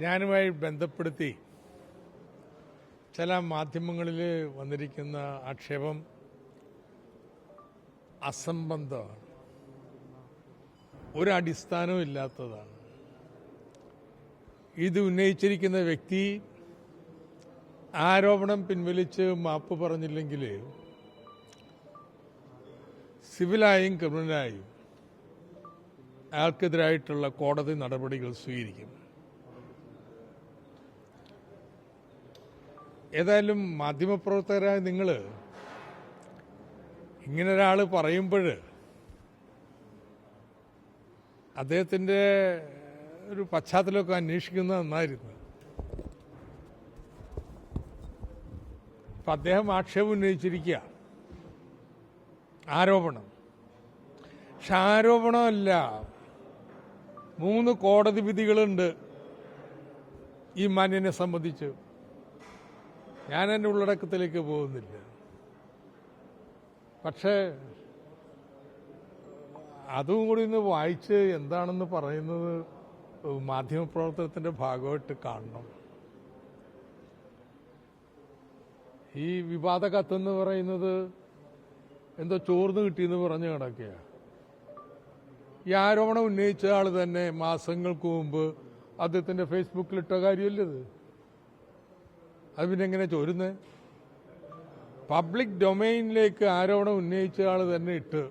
ഞാനുമായി ബന്ധപ്പെടുത്തി ചില മാധ്യമങ്ങളിൽ വന്നിരിക്കുന്ന ആക്ഷേപം അസംബന്ധമാണ്, ഒരടിസ്ഥാനവും ഇല്ലാത്തതാണ്. ഇത് ഉന്നയിച്ചിരിക്കുന്ന വ്യക്തി ആരോപണം പിൻവലിച്ച് മാപ്പ് പറഞ്ഞില്ലെങ്കിൽ സിവിലായും ക്രിമിനലായും അയാൾക്കെതിരായിട്ടുള്ള കോടതി നടപടികൾ സ്വീകരിക്കും. ഏതായാലും മാധ്യമപ്രവർത്തകരായ നിങ്ങൾ ഇങ്ങനെ ഒരാൾ പറയുമ്പോൾ അദ്ദേഹത്തിൻ്റെ ഒരു പശ്ചാത്തലമൊക്കെ അന്വേഷിക്കുന്നത് നന്നായിരുന്നു. അപ്പം അദ്ദേഹം ആക്ഷേപം ഉന്നയിച്ചിരിക്കുക, ആരോപണം. പക്ഷെ ആരോപണമല്ല, 3 കോടതി വിധികളുണ്ട് ഈ മാന്യനെ സംബന്ധിച്ച്. ഞാൻ എൻ്റെ ഉള്ളടക്കത്തിലേക്ക് പോകുന്നില്ല. പക്ഷേ അതും കൂടി ഇന്ന് വായിച്ച് എന്താണെന്ന് പറയുന്നത് മാധ്യമപ്രവർത്തനത്തിൻ്റെ ഭാഗമായിട്ട് കാണണം. ഈ വിവാദ കത്തെന്ന് പറയുന്നത് എന്തോ ചോർന്ന് കിട്ടിയെന്ന് പറഞ്ഞ് കിടക്കുക. ഈ ആരോപണം ഉന്നയിച്ച ആൾ തന്നെ മാസങ്ങൾക്ക് മുമ്പ് അദ്ദേഹത്തിൻ്റെ ഫേസ്ബുക്കിലിട്ട കാര്യമല്ലത്. അത് പിന്നെ എങ്ങനെ ചോരുന്നത്? പബ്ലിക് ഡൊമൈനിലേക്ക് ആരോപണം ഉന്നയിച്ച ആൾ തന്നെ ഇട്ട്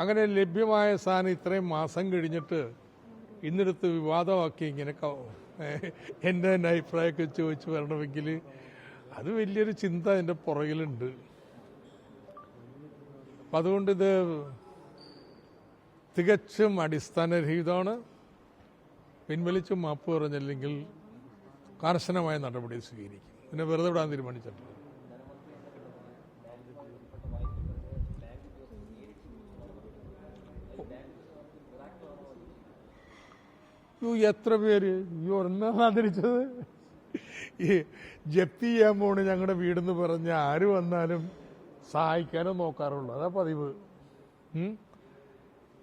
അങ്ങനെ ലഭ്യമായ സാധനം ഇത്രയും മാസം കഴിഞ്ഞിട്ട് ഇന്നെടുത്ത് വിവാദമാക്കി ഇങ്ങനെ എൻ്റെ തന്നെ അഭിപ്രായമൊക്കെ ചോദിച്ച് വരണമെങ്കിൽ അത് വലിയൊരു ചിന്ത അതിൻ്റെ പുറകിലുണ്ട്. അപ്പം അതുകൊണ്ടിത് തികച്ചും അടിസ്ഥാനരഹിതമാണ്. പിൻവലിച്ച് മാപ്പ് പറഞ്ഞില്ലെങ്കിൽ കർശനമായ നടപടി സ്വീകരിക്കും. പിന്നെ വെറുതെ വിടാൻ തീരുമാനിച്ചിട്ടില്ല. എത്ര പേര് ഒന്നാണ് ആദരിച്ചത്? ഈ ജപ്തി ചെയ്യാൻ പോണ് ഞങ്ങളുടെ വീടെന്ന് പറഞ്ഞ് ആര് വന്നാലും സഹായിക്കാനോ നോക്കാറുള്ളൂ. അതാ പതിവ്.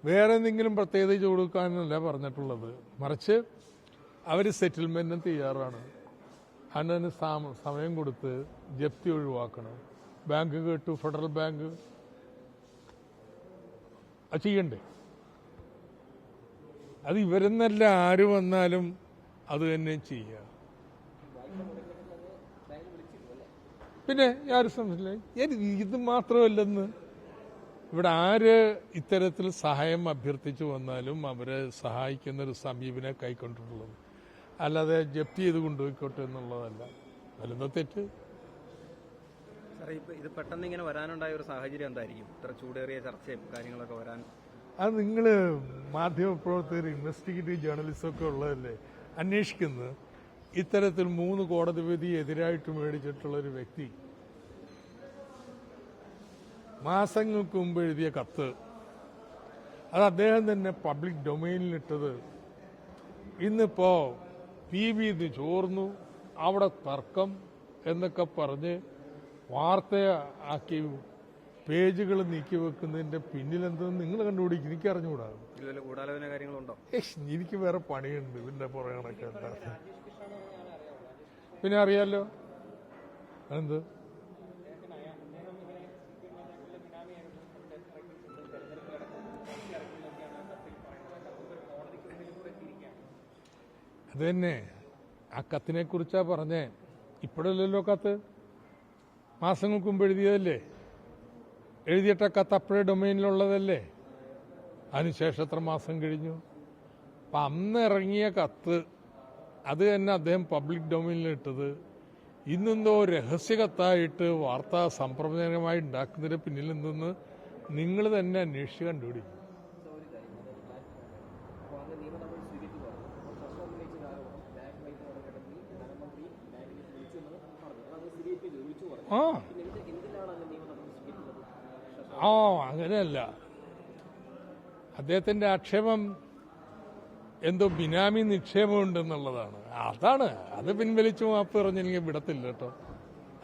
വേറെ എന്തെങ്കിലും പ്രത്യേകത കൊടുക്കാനല്ല പറഞ്ഞിട്ടുള്ളത്. മറിച്ച് അവർ സെറ്റിൽമെന്റിന് തയ്യാറാണ്. അതിന് സമയം കൊടുത്ത് ജപ്തി ഒഴിവാക്കണം. ബാങ്ക് കേട്ടു, ഫെഡറൽ ബാങ്ക് അത് ചെയ്യണ്ടേ? അത് ഇവരെന്നല്ല, ആര് വന്നാലും അത് തന്നെ ചെയ്യുക. പിന്നെ ആര് സംശയമില്ല. ഇത് മാത്രമല്ലെന്ന്, ഇവിടെ ആര് ഇത്തരത്തിൽ സഹായം അഭ്യർത്ഥിച്ചു വന്നാലും അവരെ സഹായിക്കുന്ന ഒരു സമീപനം കൈക്കൊണ്ടിട്ടുള്ളത്, അല്ലാതെ ജപ്തി ചെയ്ത് കൊണ്ടുപോയിക്കോട്ടെ എന്നുള്ളതല്ല. അതിലെന്താ തെറ്റ്? സാറേ, ഇത് പെട്ടെന്ന് ഇങ്ങനെ വരാനുണ്ടായ ഒരു സാഹചര്യം എന്തായിരിക്കും? ഇത്ര ചൂടേറിയ ചർച്ചയും കാര്യങ്ങളൊക്കെ വരാൻ? അത് നിങ്ങൾ മാധ്യമപ്രവർത്തകർ, ഇൻവെസ്റ്റിഗേറ്റീവ് ജേർണലിസം ഒക്കെ ഉള്ളതല്ലേ അന്വേഷിക്കുന്നത്. ഇത്തരത്തിൽ 3 കോടതി വിധി എതിരായിട്ട് മേടിച്ചിട്ടുള്ളൊരു വ്യക്തി മാസങ്ങൾക്ക് മുമ്പ് എഴുതിയ കത്ത്, അത് അദ്ദേഹം തന്നെ പബ്ലിക് ഡൊമൈനിലിട്ടത് ഇന്നിപ്പോ PB ഇത് ചോർന്നു, അവിടെ തർക്കം എന്നൊക്കെ പറഞ്ഞ് വാർത്തയാക്കി പേജുകൾ നീക്കി വെക്കുന്നതിന്റെ പിന്നിലെന്തെന്ന് നിങ്ങൾ കണ്ടുപിടിക്കും. എനിക്ക് അറിഞ്ഞുകൂടാ. എനിക്ക് വേറെ പണിയുണ്ട് ഇതിന്റെ പുറകണൊക്കെ. എന്താ പിന്നെ അറിയാലോ എന്ത്? അത് തന്നെ ആ കത്തിനെ കുറിച്ചാ പറഞ്ഞേ. ഇപ്പോഴല്ലല്ലോ കത്ത്, മാസങ്ങൾക്ക് മുമ്പ് എഴുതിയതല്ലേ. എഴുതിയിട്ട കത്ത് അപ്പോഴേ ഡൊമൈനിലുള്ളതല്ലേ. അതിനുശേഷം എത്ര മാസം കഴിഞ്ഞു? അപ്പം അന്ന് ഇറങ്ങിയ കത്ത് അത് തന്നെ അദ്ദേഹം പബ്ലിക് ഡൊമൈനിലിട്ടത് ഇന്നെന്തോ രഹസ്യ കത്തായിട്ട് വാർത്താ സംപ്രദായമായി ഉണ്ടാക്കുന്നതിന് പിന്നിൽ എന്തെന്ന് നിങ്ങൾ തന്നെ അന്വേഷിച്ച് കണ്ടുപിടിക്കും. അങ്ങനെയല്ല. അദ്ദേഹത്തിന്റെ ആക്ഷേപം എന്തോ ബിനാമി നിക്ഷേപമുണ്ടെന്നുള്ളതാണ്. അതാണ്. അത് പിൻവലിച്ചു മാപ്പ് പറഞ്ഞെങ്കിൽ വിടത്തില്ല കേട്ടോ.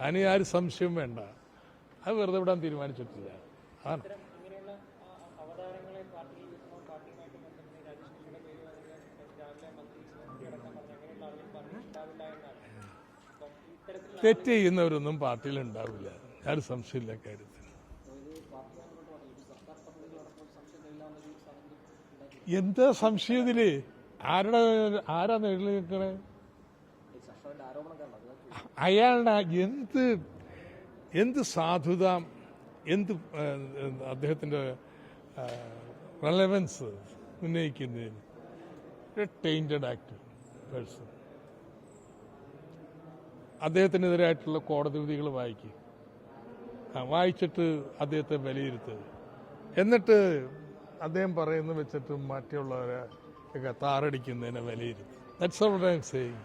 അതിന് ആരും സംശയം വേണ്ട. അത് വെറുതെ വിടാൻ തീരുമാനിച്ചിട്ടില്ല. അതാണ്. തെറ്റ് ചെയ്യുന്നവരൊന്നും പാർട്ടിയിൽ ഉണ്ടാവില്ല, ആരും സംശയമില്ല കാര്യത്തിൽ. എന്താ സംശയം ഇതില്? ആരാ നേരിൽ നിൽക്കണേ? അയാളുടെ എന്ത് സാധുത, എന്ത് അദ്ദേഹത്തിന്റെ റെലവൻസ് ഉന്നയിക്കുന്നതിന് ടൈൻറ്റഡ് ആക്ട് പേഴ്സൺ. അദ്ദേഹത്തിനെതിരായിട്ടുള്ള കോടതി വിധികൾ വായിക്കുക, വായിച്ചിട്ട് അദ്ദേഹത്തെ വിലയിരുത്തുക, എന്നിട്ട് അദ്ദേഹം പറയുന്നത് വെച്ചിട്ട് മറ്റുള്ളവരെ ഒക്കെ താറടിക്കുന്നതിനെ വിലയിരുത്തുക. That's what I am saying.